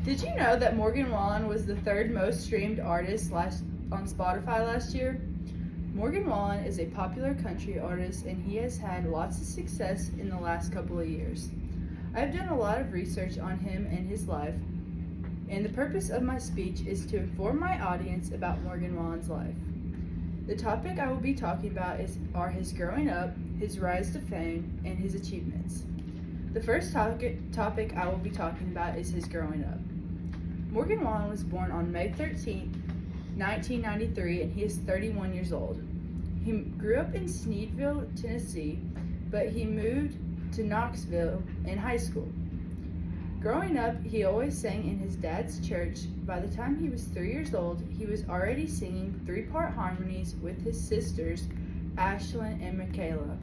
Did you know that Morgan Wallen was the third most streamed artist on Spotify last year? Morgan Wallen is a popular country artist and he has had lots of success in the last couple of years. I've done a lot of research on him and his life, and the purpose of my speech is to inform my audience about Morgan Wallen's life. The topic I will be talking about are his growing up, his rise to fame, and his achievements. The first topic I will be talking about is his growing up. Morgan Wallen was born on May 13, 1993, and he is 31 years old. He grew up in Sneedville, Tennessee, but he moved to Knoxville in high school. Growing up, he always sang in his dad's church. By the time he was 3 years old, he was already singing 3-part harmonies with his sisters, Ashlyn and Michaela.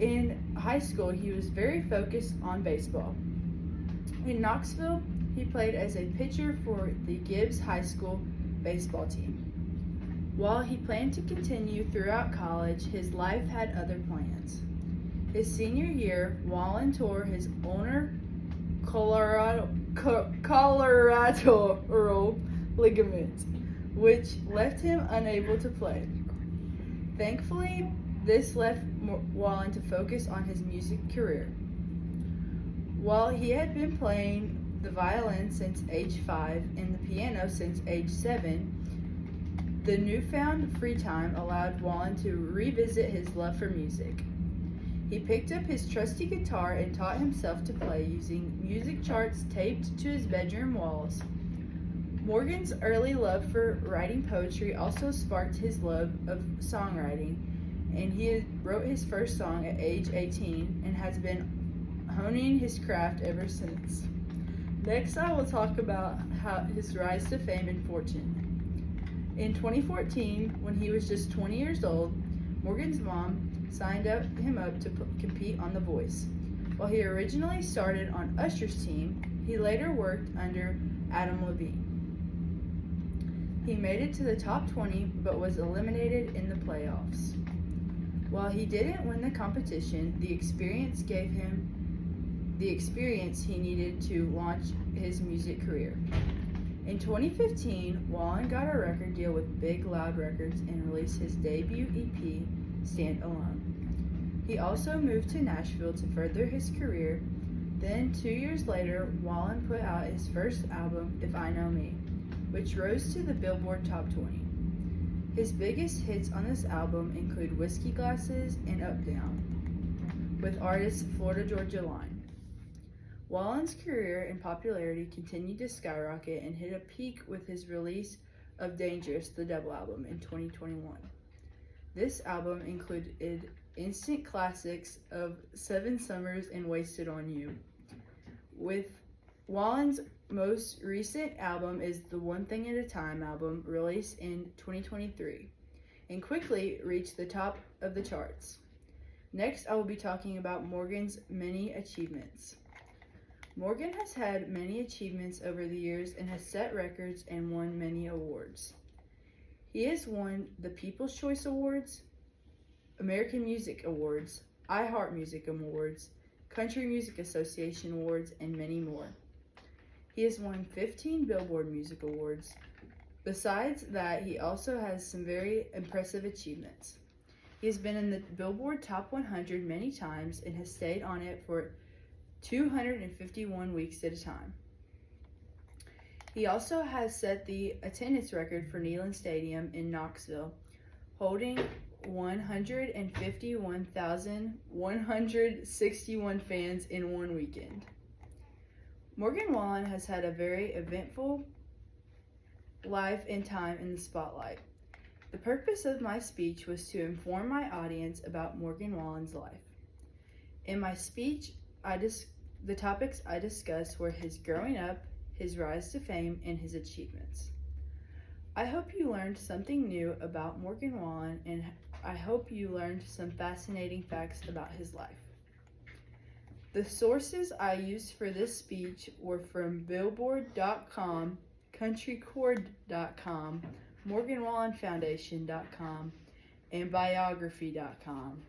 In high school, he was very focused on baseball. In Knoxville, he played as a pitcher for the Gibbs High School baseball team. While he planned to continue throughout college, his life had other plans. His senior year, Wallen tore his ulnar collateral ligament, which left him unable to play. Thankfully, this left Wallen to focus on his music career. While he had been playing the violin since age 5 and the piano since age 7, the newfound free time allowed Wallen to revisit his love for music. He picked up his trusty guitar and taught himself to play using music charts taped to his bedroom walls. Morgan's early love for writing poetry also sparked his love of songwriting, and he wrote his first song at age 18 and has been honing his craft ever since. Next, I will talk about his rise to fame and fortune. In 2014, when he was just 20 years old, Morgan's mom signed him up to compete on The Voice. While he originally started on Usher's team, he later worked under Adam Levine. He made it to the top 20 but was eliminated in the playoffs. While he didn't win the competition, the experience gave him the experience he needed to launch his music career. In 2015, Wallen got a record deal with Big Loud Records and released his debut EP, Stand Alone. He also moved to Nashville to further his career. Then, 2 years later, Wallen put out his first album, If I Know Me, which rose to the Billboard Top 20. His biggest hits on this album include Whiskey Glasses and Up Down, with artist Florida Georgia Line. Wallen's career and popularity continued to skyrocket and hit a peak with his release of Dangerous, the double album, in 2021. This album included instant classics of 7 Summers and Wasted on You. With Wallen's most recent album is the One Thing at a Time album, released in 2023, and quickly reached the top of the charts. Next, I will be talking about Morgan's many achievements. Morgan has had many achievements over the years and has set records and won many awards. He has won the People's Choice Awards, American Music Awards, iHeart Music Awards, Country Music Association Awards, and many more. He has won 15 Billboard Music Awards. Besides that, he also has some very impressive achievements. He has been in the Billboard Top 100 many times and has stayed on it for 251 weeks at a time. He also has set the attendance record for Neyland Stadium in Knoxville, holding 151,161 fans in one weekend. Morgan Wallen has had a very eventful life and time in the spotlight. The purpose of my speech was to inform my audience about Morgan Wallen's life. In my speech, the topics I discussed were his growing up, his rise to fame, and his achievements. I hope you learned something new about Morgan Wallen, and I hope you learned some fascinating facts about his life. The sources I used for this speech were from Billboard.com, CountryChord.com, MorganWallenFoundation.com, and Biography.com.